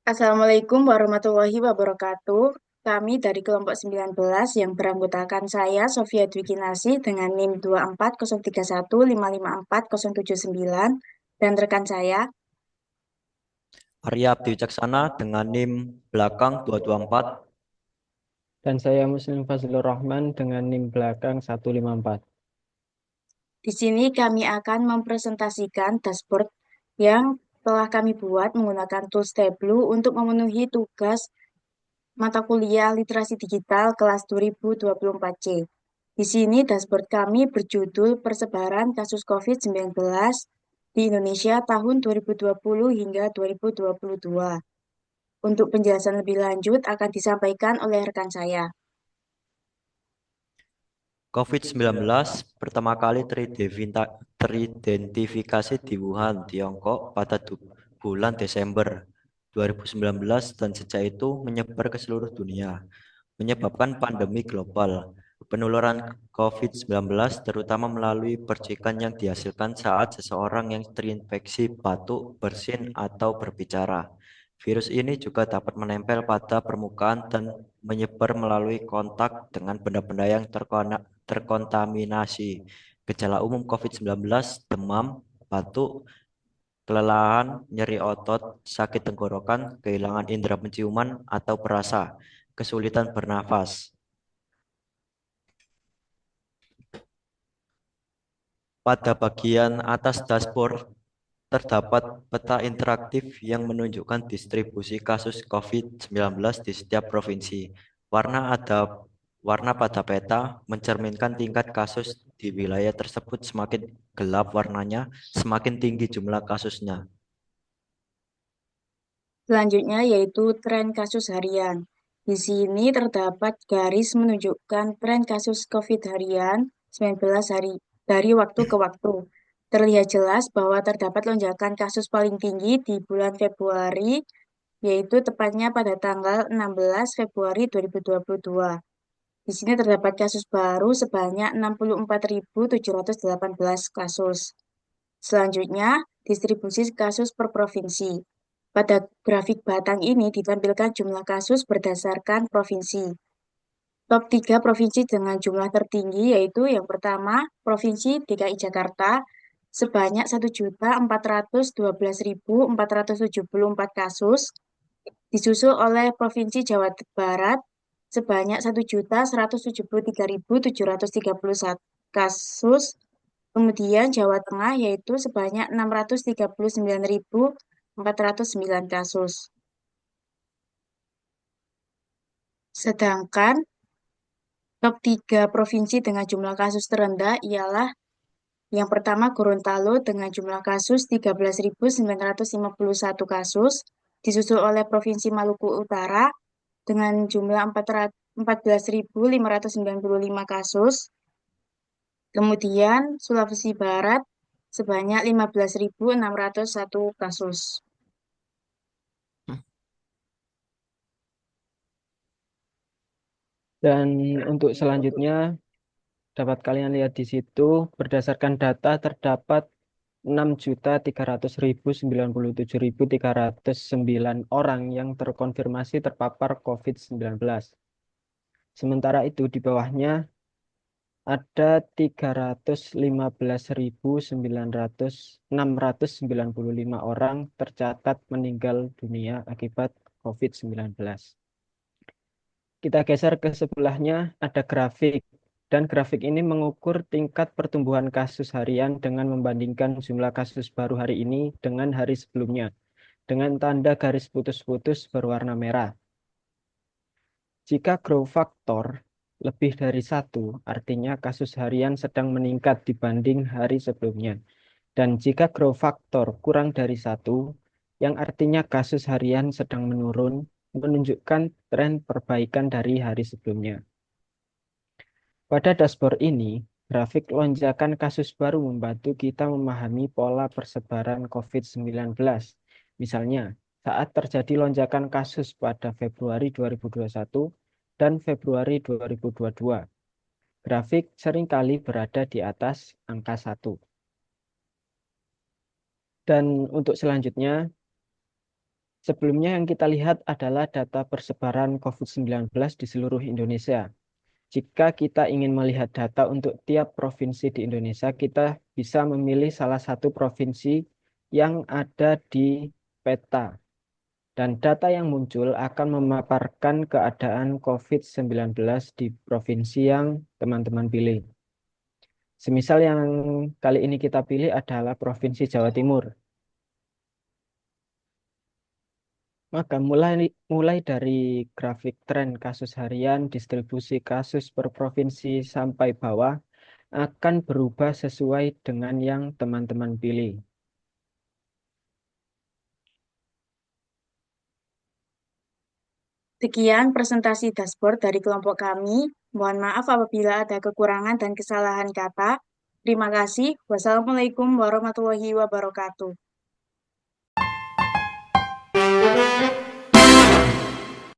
Assalamualaikum warahmatullahi wabarakatuh. Kami dari kelompok 19 yang beranggotakan saya, Sofia Dwi Kinasi, dengan NIM 2403155409 dan rekan saya. Arya Abdi Wicaksana dengan NIM belakang 224. Dan saya Muslim Fazlur Rahman dengan NIM belakang 154. Di sini kami akan mempresentasikan dashboard yang telah kami buat menggunakan tools Tableau untuk memenuhi tugas mata kuliah Literasi Digital kelas 2024 C. Di sini dashboard kami berjudul Persebaran Kasus COVID-19 di Indonesia tahun 2020 hingga 2022. Untuk penjelasan lebih lanjut akan disampaikan oleh rekan saya. COVID-19 pertama kali teridentifikasi di Wuhan, Tiongkok pada bulan Desember 2019 dan sejak itu menyebar ke seluruh dunia, menyebabkan pandemi global. Penularan COVID-19 terutama melalui percikan yang dihasilkan saat seseorang yang terinfeksi batuk, bersin, atau berbicara. Virus ini juga dapat menempel pada permukaan dan menyebar melalui kontak dengan benda-benda yang terkontaminasi. Gejala umum COVID-19, demam, batuk, kelelahan, nyeri otot, sakit tenggorokan, kehilangan indera penciuman atau perasa, kesulitan bernafas. Pada bagian atas dashboard terdapat peta interaktif yang menunjukkan distribusi kasus COVID-19 di setiap provinsi. Warna pada peta mencerminkan tingkat kasus di wilayah tersebut. Semakin gelap warnanya, semakin tinggi jumlah kasusnya. Selanjutnya yaitu tren kasus harian. Di sini terdapat garis menunjukkan tren kasus COVID harian 19 hari dari waktu ke waktu. Terlihat jelas bahwa terdapat lonjakan kasus paling tinggi di bulan Februari, yaitu tepatnya pada tanggal 16 Februari 2022. Di sini terdapat kasus baru sebanyak 64.718 kasus. Selanjutnya, distribusi kasus per provinsi. Pada grafik batang ini ditampilkan jumlah kasus berdasarkan provinsi. Top 3 provinsi dengan jumlah tertinggi yaitu yang pertama, Provinsi DKI Jakarta sebanyak 1.412.474 kasus, disusul oleh Provinsi Jawa Barat sebanyak 1.173.731 kasus, kemudian Jawa Tengah yaitu sebanyak 639.409 kasus. Sedangkan top 3 provinsi dengan jumlah kasus terendah ialah yang pertama Gorontalo dengan jumlah kasus 13.951 kasus, disusul oleh Provinsi Maluku Utara dengan jumlah 14.595 kasus, kemudian Sulawesi Barat sebanyak 15.601 kasus. Dan untuk selanjutnya dapat kalian lihat di situ berdasarkan data terdapat 6.300.097.309 orang yang terkonfirmasi terpapar COVID-19. Sementara itu di bawahnya ada 315.695 orang tercatat meninggal dunia akibat COVID-19. Kita geser ke sebelahnya, ada grafik. Dan grafik ini mengukur tingkat pertumbuhan kasus harian dengan membandingkan jumlah kasus baru hari ini dengan hari sebelumnya, dengan tanda garis putus-putus berwarna merah. Jika grow factor lebih dari 1, artinya kasus harian sedang meningkat dibanding hari sebelumnya. Dan jika grow factor kurang dari 1, yang artinya kasus harian sedang menurun, menunjukkan tren perbaikan dari hari sebelumnya. Pada dashboard ini, grafik lonjakan kasus baru membantu kita memahami pola persebaran COVID-19. Misalnya, saat terjadi lonjakan kasus pada Februari 2021 dan Februari 2022, grafik seringkali berada di atas angka 1. Dan untuk selanjutnya, Sebelumnya yang kita lihat adalah data persebaran COVID-19 di seluruh Indonesia. Jika kita ingin melihat data untuk tiap provinsi di Indonesia, kita bisa memilih salah satu provinsi yang ada di peta. Dan data yang muncul akan memaparkan keadaan COVID-19 di provinsi yang teman-teman pilih. Semisal yang kali ini kita pilih adalah Provinsi Jawa Timur. Maka mulai dari grafik tren kasus harian, distribusi kasus per provinsi sampai bawah akan berubah sesuai dengan yang teman-teman pilih. Sekian presentasi dashboard dari kelompok kami. Mohon maaf apabila ada kekurangan dan kesalahan kata. Terima kasih. Wassalamualaikum warahmatullahi wabarakatuh.